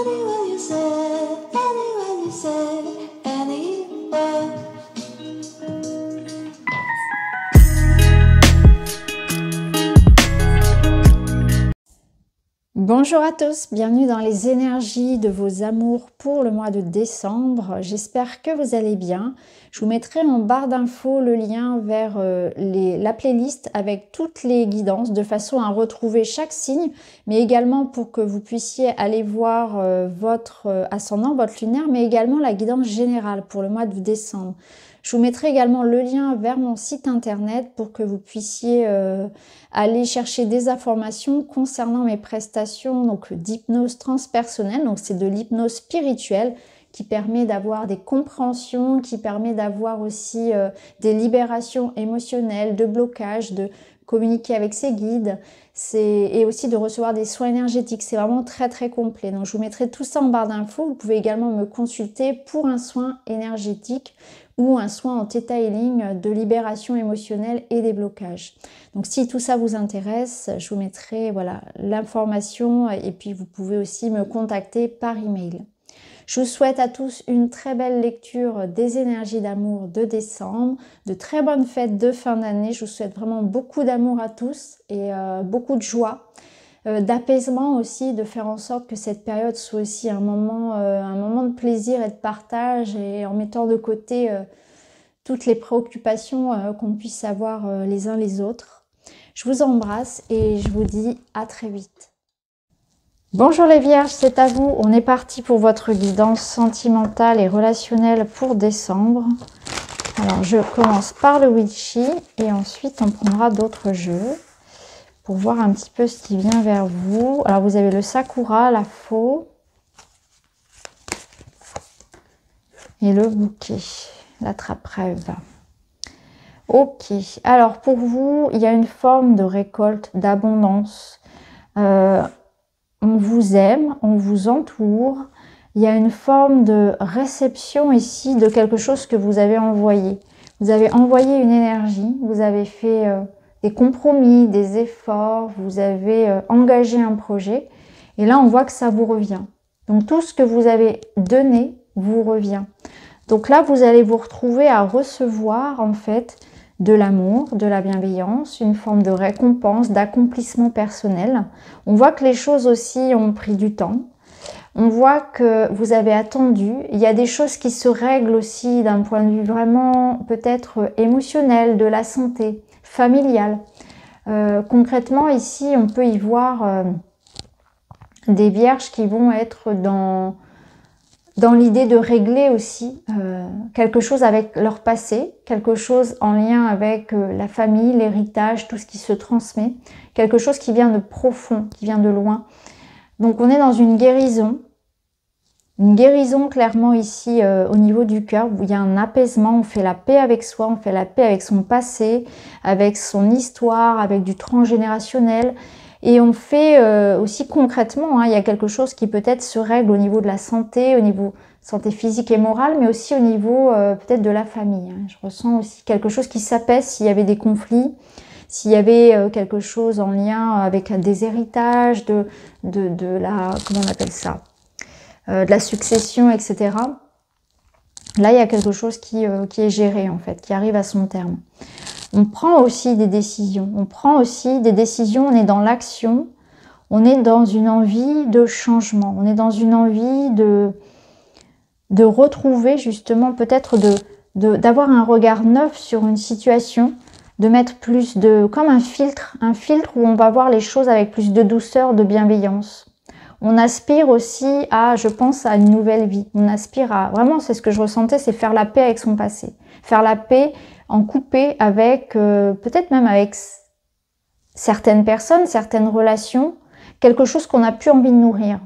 anywhere you say, anywhere you say, anywhere. Bonjour à tous, bienvenue dans les énergies de vos amours pour le mois de décembre. J'espère que vous allez bien. Je vous mettrai en barre d'infos le lien vers la playlist avec toutes les guidances de façon à retrouver chaque signe, mais également pour que vous puissiez aller voir votre ascendant, votre lunaire, mais également la guidance générale pour le mois de décembre. Je vous mettrai également le lien vers mon site internet pour que vous puissiez aller chercher des informations concernant mes prestations donc d'hypnose transpersonnelle. Donc c'est de l'hypnose spirituelle qui permet d'avoir des compréhensions, qui permet d'avoir aussi des libérations émotionnelles, de blocage, de communiquer avec ses guides et aussi de recevoir des soins énergétiques. C'est vraiment très très complet. Donc je vous mettrai tout ça en barre d'infos. Vous pouvez également me consulter pour un soin énergétique ou un soin en Theta Healing de libération émotionnelle et des blocages. Donc si tout ça vous intéresse, je vous mettrai voilà, l'information et puis vous pouvez aussi me contacter par email. Je vous souhaite à tous une très belle lecture des énergies d'amour de décembre, de très bonnes fêtes de fin d'année. Je vous souhaite vraiment beaucoup d'amour à tous et beaucoup de joie, d'apaisement aussi, de faire en sorte que cette période soit aussi un moment de plaisir et de partage et en mettant de côté toutes les préoccupations qu'on puisse avoir les uns les autres. Je vous embrasse et je vous dis à très vite. Bonjour les vierges, c'est à vous. On est parti pour votre guidance sentimentale et relationnelle pour décembre. Alors je commence par le Witchy et ensuite on prendra d'autres jeux pour voir un petit peu ce qui vient vers vous. Alors vous avez le Sakura, la faux et le bouquet, la trappe-rêve. Ok, alors pour vous, il y a une forme de récolte, d'abondance. On vous aime, on vous entoure. Il y a une forme de réception ici de quelque chose que vous avez envoyé. Vous avez envoyé une énergie, vous avez fait des compromis, des efforts, vous avez engagé un projet. Et là, on voit que ça vous revient. Donc tout ce que vous avez donné vous revient. Donc là, vous allez vous retrouver à recevoir en fait de l'amour, de la bienveillance, une forme de récompense, d'accomplissement personnel. On voit que les choses aussi ont pris du temps. On voit que vous avez attendu. Il y a des choses qui se règlent aussi d'un point de vue vraiment peut-être émotionnel, de la santé, familiale. Concrètement, ici, on peut y voir des vierges qui vont être dans l'idée de régler aussi quelque chose avec leur passé, quelque chose en lien avec la famille, l'héritage, tout ce qui se transmet, quelque chose qui vient de profond, qui vient de loin. Donc on est dans une guérison clairement ici au niveau du cœur, où il y a un apaisement, on fait la paix avec soi, on fait la paix avec son passé, avec son histoire, avec du transgénérationnel. Et on fait aussi concrètement, il y a quelque chose qui peut-être se règle au niveau de la santé, au niveau santé physique et morale, mais aussi au niveau peut-être de la famille. Je ressens aussi quelque chose qui s'apaise s'il y avait des conflits, s'il y avait quelque chose en lien avec des héritages, de la, comment on appelle ça, de la succession, etc. Là, il y a quelque chose qui est géré en fait, qui arrive à son terme. On prend aussi des décisions. On est dans l'action, on est dans une envie de changement, on est dans une envie de retrouver justement, peut-être d'avoir un regard neuf sur une situation, de mettre plus comme un filtre où on va voir les choses avec plus de douceur, de bienveillance. On aspire aussi je pense, à une nouvelle vie. On aspire à, vraiment, c'est ce que je ressentais, c'est faire la paix avec son passé. Faire la paix en couper avec, peut-être même avec certaines personnes, certaines relations, quelque chose qu'on n'a plus envie de nourrir.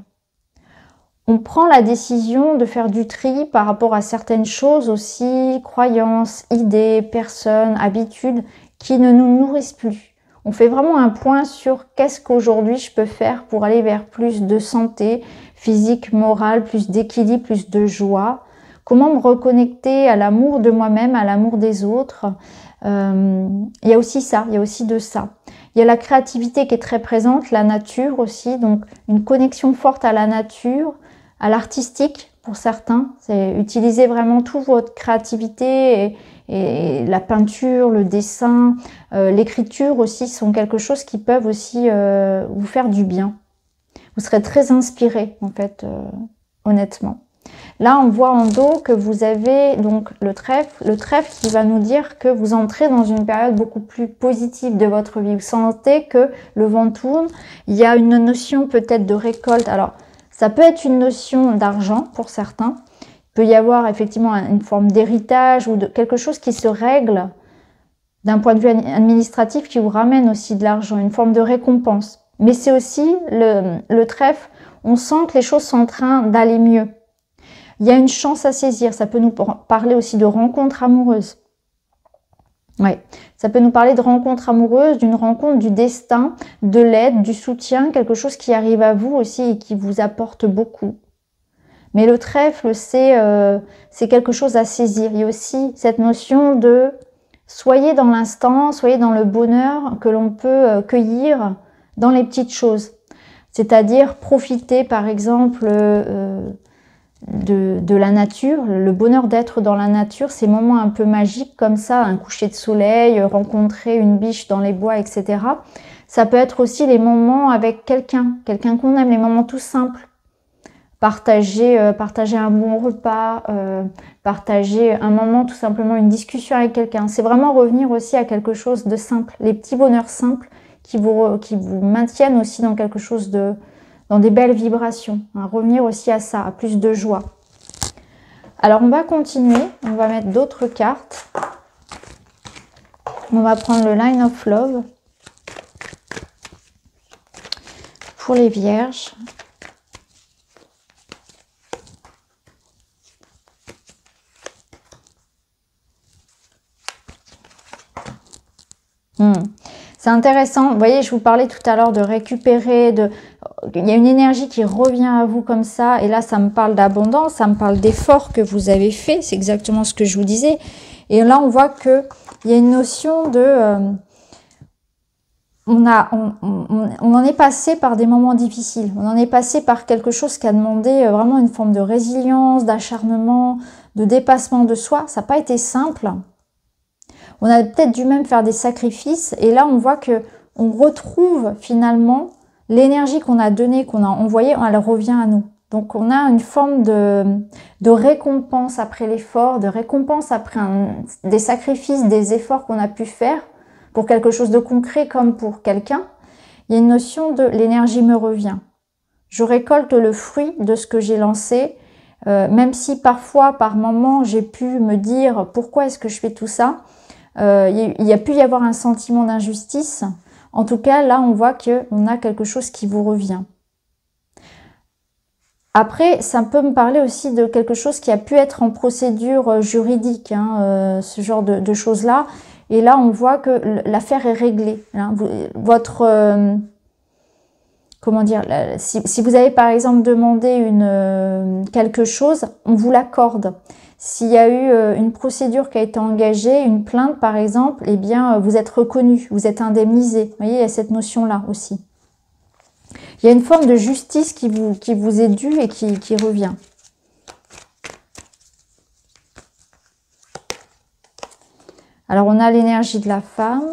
On prend la décision de faire du tri par rapport à certaines choses aussi, croyances, idées, personnes, habitudes, qui ne nous nourrissent plus. On fait vraiment un point sur qu'est-ce qu'aujourd'hui je peux faire pour aller vers plus de santé physique, morale, plus d'équilibre, plus de joie. Comment me reconnecter à l'amour de moi-même, à l'amour des autres. Il y a aussi ça, il y a aussi de ça. Il y a la créativité qui est très présente, la nature aussi, donc une connexion forte à la nature, à l'artistique pour certains. C'est utiliser vraiment toute votre créativité et la peinture, le dessin, l'écriture aussi sont quelque chose qui peuvent aussi vous faire du bien. Vous serez très inspiré en fait, honnêtement. Là, on voit en dos que vous avez donc le trèfle qui va nous dire que vous entrez dans une période beaucoup plus positive de votre vie. Vous sentez que le vent tourne. Il y a une notion peut-être de récolte. Alors, ça peut être une notion d'argent pour certains. Il peut y avoir effectivement une forme d'héritage ou de quelque chose qui se règle d'un point de vue administratif qui vous ramène aussi de l'argent, une forme de récompense. Mais c'est aussi le trèfle, on sent que les choses sont en train d'aller mieux. Il y a une chance à saisir, ça peut nous parler aussi de rencontres amoureuses. Ouais, ça peut nous parler de rencontres amoureuses, d'une rencontre, du destin, de l'aide, du soutien, quelque chose qui arrive à vous aussi et qui vous apporte beaucoup. Mais le trèfle, c'est quelque chose à saisir. Il y a aussi cette notion de soyez dans l'instant, soyez dans le bonheur que l'on peut cueillir dans les petites choses. C'est-à-dire profiter par exemple de la nature, le bonheur d'être dans la nature, ces moments un peu magiques comme ça, un coucher de soleil, rencontrer une biche dans les bois, etc. Ça peut être aussi les moments avec quelqu'un qu'on aime, les moments tout simples. Partager un bon repas, partager un moment, tout simplement une discussion avec quelqu'un. C'est vraiment revenir aussi à quelque chose de simple, les petits bonheurs simples qui vous maintiennent aussi dans quelque chose dans des belles vibrations. Hein. Revenir aussi à ça, à plus de joie. Alors on va continuer, on va mettre d'autres cartes. On va prendre le Line of Love pour les vierges. C'est intéressant, vous voyez, je vous parlais tout à l'heure de récupérer, il y a une énergie qui revient à vous comme ça, et là ça me parle d'abondance, ça me parle d'efforts que vous avez fait, c'est exactement ce que je vous disais, et là on voit que il y a une notion de, on en est passé par des moments difficiles, on en est passé par quelque chose qui a demandé vraiment une forme de résilience, d'acharnement, de dépassement de soi, ça n'a pas été simple. On a peut-être dû même faire des sacrifices. Et là, on voit que on retrouve finalement l'énergie qu'on a donnée, qu'on a envoyée, elle revient à nous. Donc, on a une forme de récompense après l'effort, de récompense après des sacrifices, des efforts qu'on a pu faire pour quelque chose de concret comme pour quelqu'un. Il y a une notion de l'énergie me revient. Je récolte le fruit de ce que j'ai lancé, même si parfois, par moment, j'ai pu me dire pourquoi est-ce que je fais tout ça. Il y a pu y avoir un sentiment d'injustice. En tout cas, là, on voit qu'on a quelque chose qui vous revient. Après, ça peut me parler aussi de quelque chose qui a pu être en procédure juridique, hein, ce genre de choses-là. Et là, on voit que l'affaire est réglée. Hein. Comment dire, si vous avez par exemple demandé quelque chose, on vous l'accorde. S'il y a eu une procédure qui a été engagée, une plainte par exemple, eh bien vous êtes reconnu, vous êtes indemnisé. Vous voyez, il y a cette notion-là aussi. Il y a une forme de justice qui vous est due et qui revient. Alors on a l'énergie de la femme,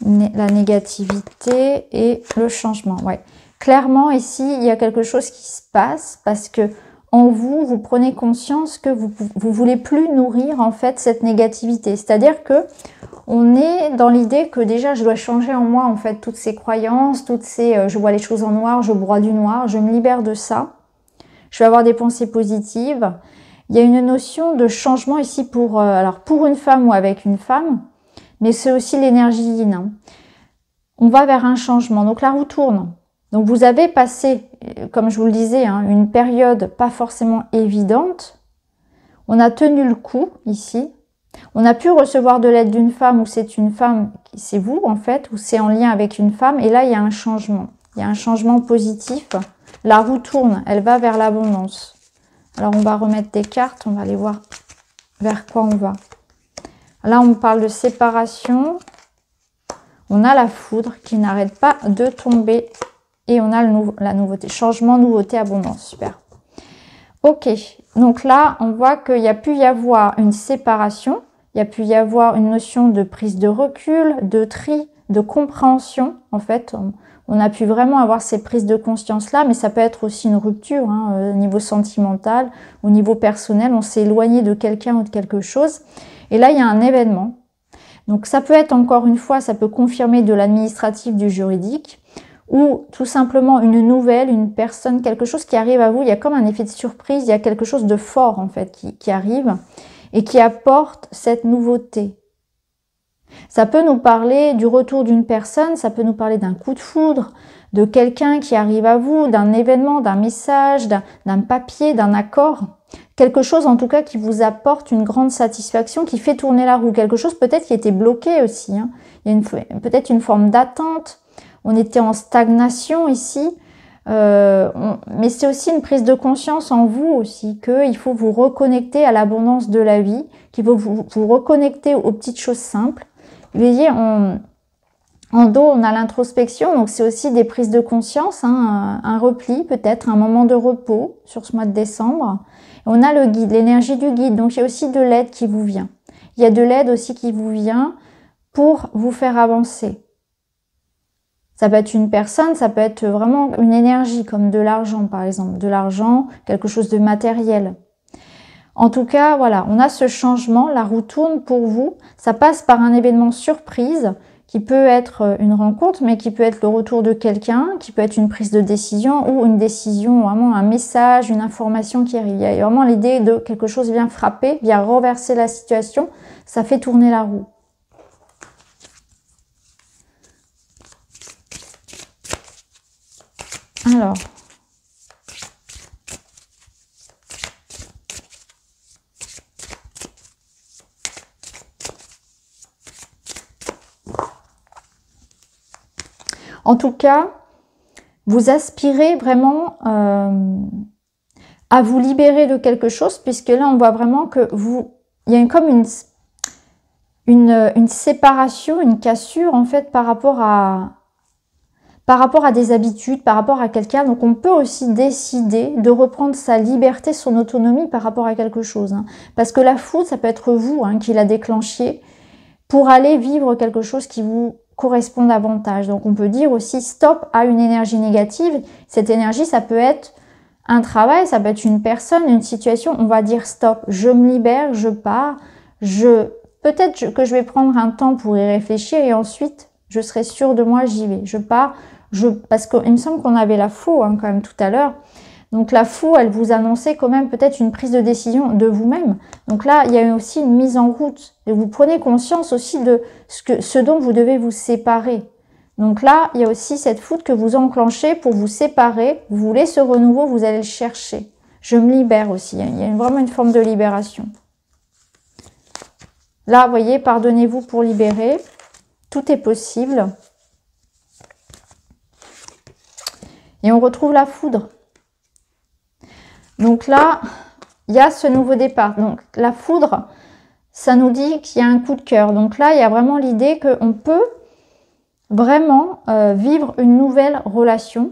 la négativité et le changement. Ouais. Clairement ici, il y a quelque chose qui se passe parce que en vous, vous prenez conscience que vous voulez plus nourrir en fait cette négativité. C'est-à-dire que on est dans l'idée que déjà je dois changer en moi en fait toutes ces croyances, toutes ces je vois les choses en noir, je broie du noir, je me libère de ça. Je vais avoir des pensées positives. Il y a une notion de changement ici pour une femme ou avec une femme, mais c'est aussi l'énergie yin. Hein. On va vers un changement. Donc la roue tourne. Donc vous avez passé, comme je vous le disais, hein, une période pas forcément évidente. On a tenu le coup ici. On a pu recevoir de l'aide d'une femme ou c'est une femme, c'est vous en fait, ou c'est en lien avec une femme. Et là, il y a un changement. Il y a un changement positif. La roue tourne, elle va vers l'abondance. Alors on va remettre des cartes, on va aller voir vers quoi on va. Là, on parle de séparation. On a la foudre qui n'arrête pas de tomber. Et on a la nouveauté, changement, nouveauté, abondance, super. Ok, donc là, on voit qu'il y a pu y avoir une séparation, il y a pu y avoir une notion de prise de recul, de tri, de compréhension. En fait, on a pu vraiment avoir ces prises de conscience-là, mais ça peut être aussi une rupture, hein, au niveau sentimental, au niveau personnel, on s'est éloigné de quelqu'un ou de quelque chose. Et là, il y a un événement. Donc ça peut être, encore une fois, ça peut confirmer de l'administratif, du juridique, ou tout simplement une nouvelle, une personne, quelque chose qui arrive à vous. Il y a comme un effet de surprise, il y a quelque chose de fort en fait qui arrive et qui apporte cette nouveauté. Ça peut nous parler du retour d'une personne, ça peut nous parler d'un coup de foudre, de quelqu'un qui arrive à vous, d'un événement, d'un message, d'un papier, d'un accord. Quelque chose en tout cas qui vous apporte une grande satisfaction, qui fait tourner la roue. Quelque chose peut-être qui était bloqué aussi, hein. Il y a peut-être une forme d'attente. On était en stagnation ici, mais c'est aussi une prise de conscience en vous aussi, qu'il faut vous reconnecter à l'abondance de la vie, qu'il faut vous reconnecter aux petites choses simples. Vous voyez, en dos, on a l'introspection, donc c'est aussi des prises de conscience, hein, un repli peut-être, un moment de repos sur ce mois de décembre. Et on a le guide, l'énergie du guide, donc il y a aussi de l'aide qui vous vient. Il y a de l'aide aussi qui vous vient pour vous faire avancer. Ça peut être une personne, ça peut être vraiment une énergie, comme de l'argent par exemple. De l'argent, quelque chose de matériel. En tout cas, voilà, on a ce changement, la roue tourne pour vous. Ça passe par un événement surprise qui peut être une rencontre, mais qui peut être le retour de quelqu'un, qui peut être une prise de décision ou une décision, vraiment un message, une information qui arrive. Il y a vraiment l'idée de quelque chose vient frapper, vient renverser la situation, ça fait tourner la roue. Alors, en tout cas, vous aspirez vraiment à vous libérer de quelque chose, puisque là, on voit vraiment que il y a comme une séparation, une cassure en fait par rapport à des habitudes, par rapport à quelqu'un. Donc on peut aussi décider de reprendre sa liberté, son autonomie par rapport à quelque chose. Hein. Parce que la foudre, ça peut être vous qui l'a déclenché pour aller vivre quelque chose qui vous correspond davantage. Donc on peut dire aussi stop à une énergie négative. Cette énergie, ça peut être un travail, ça peut être une personne, une situation. On va dire stop, je me libère, je pars. Peut-être que je vais prendre un temps pour y réfléchir et ensuite je serai sûre de moi, j'y vais. Je pars. Parce qu'il me semble qu'on avait la faux quand même tout à l'heure. Donc la faux, elle vous annonçait quand même peut-être une prise de décision de vous-même. Donc là, il y a aussi une mise en route. Et vous prenez conscience aussi de ce dont vous devez vous séparer. Donc là, il y a aussi cette foudre que vous enclenchez pour vous séparer. Vous voulez ce renouveau, vous allez le chercher. Je me libère aussi. Il y a vraiment une forme de libération. Là, vous voyez, pardonnez-vous pour libérer. Tout est possible. Et on retrouve la foudre. Donc là, il y a ce nouveau départ. Donc la foudre, ça nous dit qu'il y a un coup de cœur. Donc là, il y a vraiment l'idée qu'on peut vraiment vivre une nouvelle relation.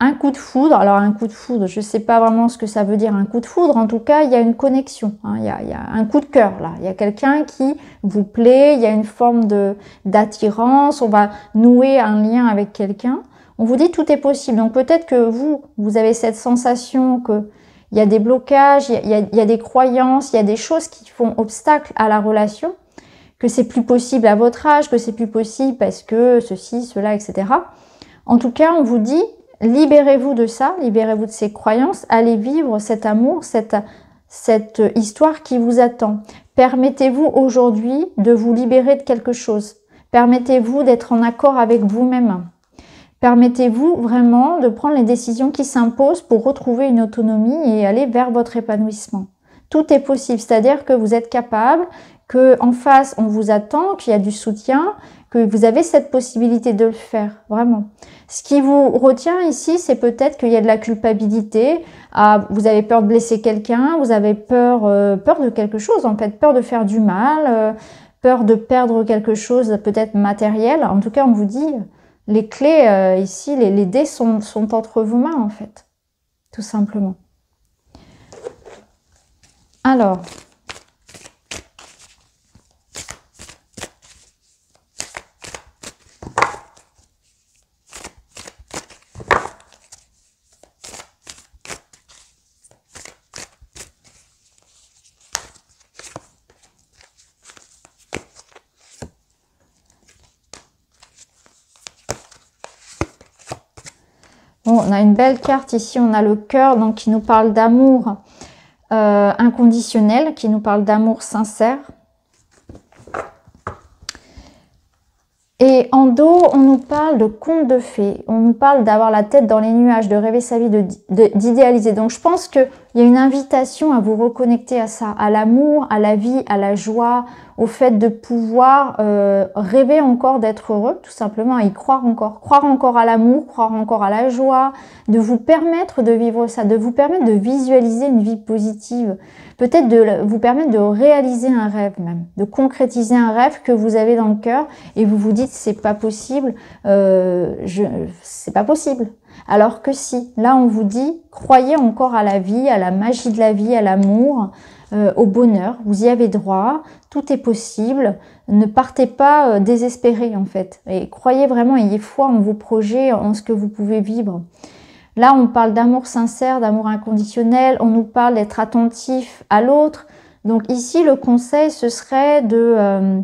Un coup de foudre. Alors un coup de foudre, je ne sais pas vraiment ce que ça veut dire un coup de foudre. En tout cas, il y a une connexion. Il y a un coup de cœur là. Il y a quelqu'un qui vous plaît. Il y a une forme d'attirance. On va nouer un lien avec quelqu'un. On vous dit tout est possible. Donc peut-être que vous avez cette sensation que il y a des blocages, il y a des croyances, il y a des choses qui font obstacle à la relation, que c'est plus possible à votre âge, que c'est plus possible parce que ceci, cela, etc. En tout cas, on vous dit, libérez-vous de ça, libérez-vous de ces croyances, allez vivre cet amour, cette histoire qui vous attend. Permettez-vous aujourd'hui de vous libérer de quelque chose. Permettez-vous d'être en accord avec vous-même. Permettez-vous vraiment de prendre les décisions qui s'imposent pour retrouver une autonomie et aller vers votre épanouissement. Tout est possible, c'est-à-dire que vous êtes capable, qu'en face on vous attend, qu'il y a du soutien, que vous avez cette possibilité de le faire, vraiment. Ce qui vous retient ici, c'est peut-être qu'il y a de la culpabilité, vous avez peur de blesser quelqu'un, vous avez peur de quelque chose en fait, peur de faire du mal, peur de perdre quelque chose peut-être matériel. En tout cas, on vous dit... Les clés, ici, les dés sont entre vos mains, en fait, tout simplement. Alors, bon, on a une belle carte ici, on a le cœur, donc qui nous parle d'amour inconditionnel, qui nous parle d'amour sincère. Et en dos, on nous parle de contes de fées, on nous parle d'avoir la tête dans les nuages, de rêver sa vie, d'idéaliser. Donc je pense qu'il y a une invitation à vous reconnecter à ça, à l'amour, à la vie, à la joie, au fait de pouvoir rêver encore d'être heureux, tout simplement, à y croire encore à l'amour, croire encore à la joie, de vous permettre de vivre ça, de vous permettre de visualiser une vie positive, peut-être de vous permettre de réaliser un rêve même, de concrétiser un rêve que vous avez dans le cœur et vous vous dites c'est pas possible, c'est pas possible. Alors que si, là on vous dit croyez encore à la vie, à la magie de la vie, à l'amour, au bonheur, vous y avez droit, tout est possible, ne partez pas désespérés en fait, et croyez vraiment, ayez foi en vos projets, en ce que vous pouvez vivre. Là on parle d'amour sincère, d'amour inconditionnel, on nous parle d'être attentif à l'autre, donc ici le conseil ce serait de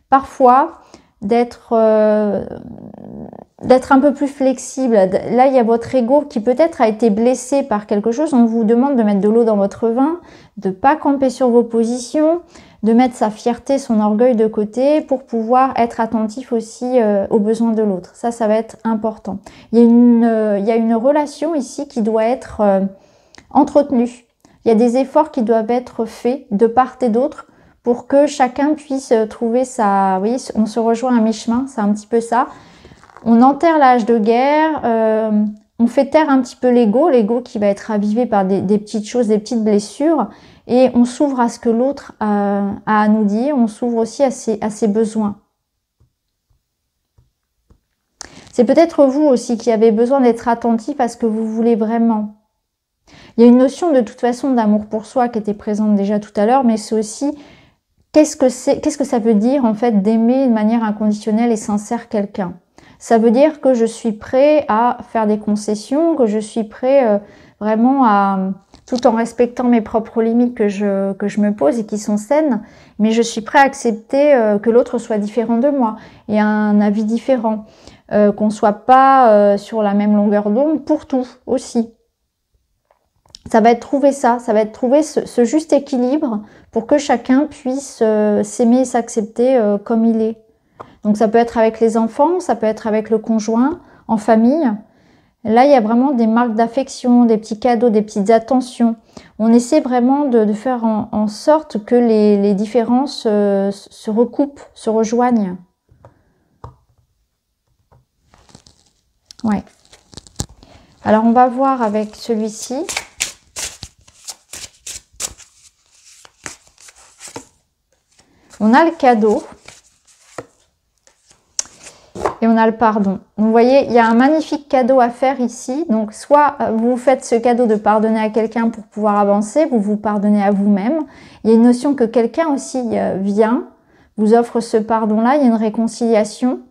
parfois d'être un peu plus flexible. Là, il y a votre ego qui peut-être a été blessé par quelque chose. On vous demande de mettre de l'eau dans votre vin, de pas camper sur vos positions, de mettre sa fierté, son orgueil de côté pour pouvoir être attentif aussi aux besoins de l'autre. Ça va être important. Il y a une relation ici qui doit être entretenue. Il y a des efforts qui doivent être faits de part et d'autre pour que chacun puisse trouver sa... Vous voyez, on se rejoint à mi-chemin, c'est un petit peu ça. On enterre l'âge de guerre, on fait taire un petit peu l'ego qui va être ravivé par des petites choses, des petites blessures, et on s'ouvre à ce que l'autre a à nous dire, on s'ouvre aussi à ses besoins. C'est peut-être vous aussi qui avez besoin d'être attentif à ce que vous voulez vraiment. Il y a une notion de toute façon d'amour pour soi qui était présente déjà tout à l'heure, mais c'est aussi... Qu'est-ce que ça veut dire en fait d'aimer de manière inconditionnelle et sincère quelqu'un? Ça veut dire que je suis prêt à faire des concessions, que je suis prêt vraiment à, tout en respectant mes propres limites que je me pose et qui sont saines, mais je suis prêt à accepter que l'autre soit différent de moi et a un avis différent, qu'on soit pas sur la même longueur d'onde pour tout aussi. Ça va être trouver ça va être trouver ce juste équilibre pour que chacun puisse s'aimer et s'accepter comme il est. Donc ça peut être avec les enfants, ça peut être avec le conjoint, en famille. Là, il y a vraiment des marques d'affection, des petits cadeaux, des petites attentions. On essaie vraiment de faire en sorte que les différences se recoupent, se rejoignent. Ouais. Alors on va voir avec celui-ci. On a le cadeau et on a le pardon. Vous voyez, il y a un magnifique cadeau à faire ici. Donc, soit vous faites ce cadeau de pardonner à quelqu'un pour pouvoir avancer, vous vous pardonnez à vous-même. Il y a une notion que quelqu'un aussi vient, vous offre ce pardon-là, il y a une réconciliation.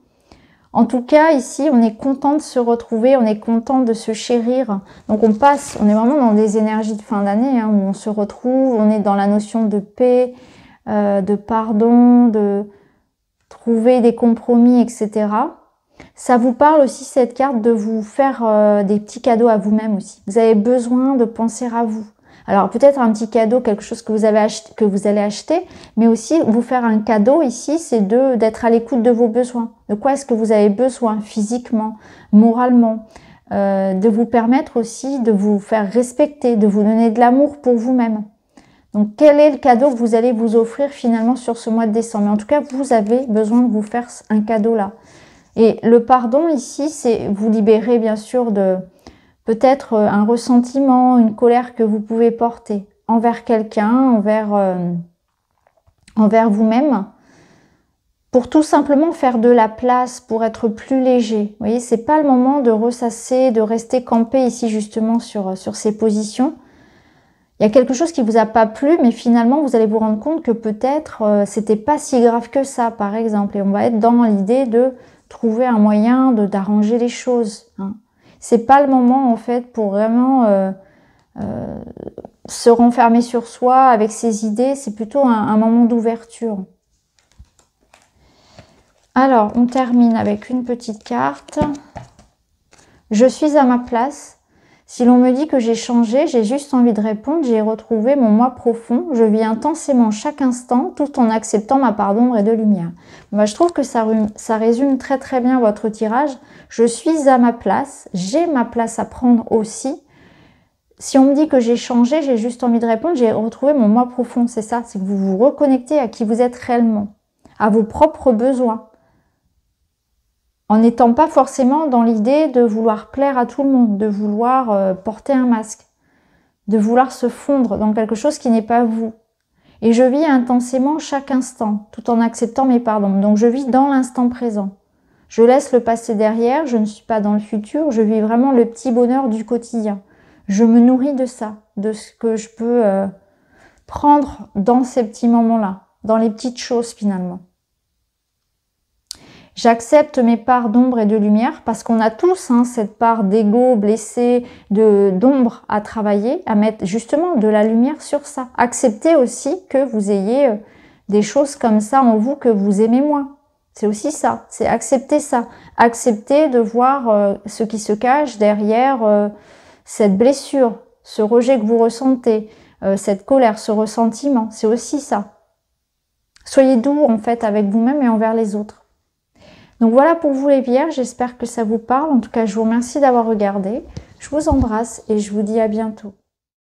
En tout cas, ici, on est content de se retrouver, on est content de se chérir. Donc, on est vraiment dans des énergies de fin d'année, hein, où on se retrouve, on est dans la notion de paix, de pardon, de trouver des compromis, etc. Ça vous parle aussi, cette carte, de vous faire des petits cadeaux à vous-même aussi. Vous avez besoin de penser à vous. Alors peut-être un petit cadeau, quelque chose que vous allez acheter, mais aussi vous faire un cadeau ici, c'est d'être à l'écoute de vos besoins. De quoi est-ce que vous avez besoin physiquement, moralement, de vous permettre aussi de vous faire respecter, de vous donner de l'amour pour vous-même. Donc, quel est le cadeau que vous allez vous offrir finalement sur ce mois de décembre? Mais en tout cas, vous avez besoin de vous faire un cadeau là. Et le pardon ici, c'est vous libérer bien sûr de peut-être un ressentiment, une colère que vous pouvez porter envers quelqu'un, envers vous-même. pour tout simplement faire de la place, pour être plus léger. Vous voyez, c'est pas le moment de ressasser, de rester campé ici justement sur ces positions. Il y a quelque chose qui vous a pas plu, mais finalement vous allez vous rendre compte que peut-être c'était pas si grave que ça, par exemple. Et on va être dans l'idée de trouver un moyen d'arranger les choses. Hein. C'est pas le moment en fait pour vraiment se renfermer sur soi avec ses idées. C'est plutôt un moment d'ouverture. Alors, on termine avec une petite carte. Je suis à ma place. Si l'on me dit que j'ai changé, j'ai juste envie de répondre, j'ai retrouvé mon moi profond. Je vis intensément chaque instant tout en acceptant ma part d'ombre et de lumière. Bah, je trouve que ça résume très très bien votre tirage. Je suis à ma place, j'ai ma place à prendre aussi. Si on me dit que j'ai changé, j'ai juste envie de répondre, j'ai retrouvé mon moi profond. C'est ça, c'est que vous vous reconnectez à qui vous êtes réellement, à vos propres besoins. En n'étant pas forcément dans l'idée de vouloir plaire à tout le monde, de vouloir porter un masque, de vouloir se fondre dans quelque chose qui n'est pas vous. Et je vis intensément chaque instant, tout en acceptant mes pardons. Donc je vis dans l'instant présent. Je laisse le passé derrière, je ne suis pas dans le futur, je vis vraiment le petit bonheur du quotidien. Je me nourris de ça, de ce que je peux prendre dans ces petits moments-là, dans les petites choses finalement. J'accepte mes parts d'ombre et de lumière parce qu'on a tous cette part d'ego blessé, d'ombre à travailler, à mettre justement de la lumière sur ça. Acceptez aussi que vous ayez des choses comme ça en vous que vous aimez moins. C'est aussi ça, c'est accepter ça. Accepter de voir ce qui se cache derrière cette blessure, ce rejet que vous ressentez, cette colère, ce ressentiment. C'est aussi ça. Soyez doux en fait avec vous-même et envers les autres. Donc voilà pour vous les Vierges, j'espère que ça vous parle. En tout cas, je vous remercie d'avoir regardé. Je vous embrasse et je vous dis à bientôt.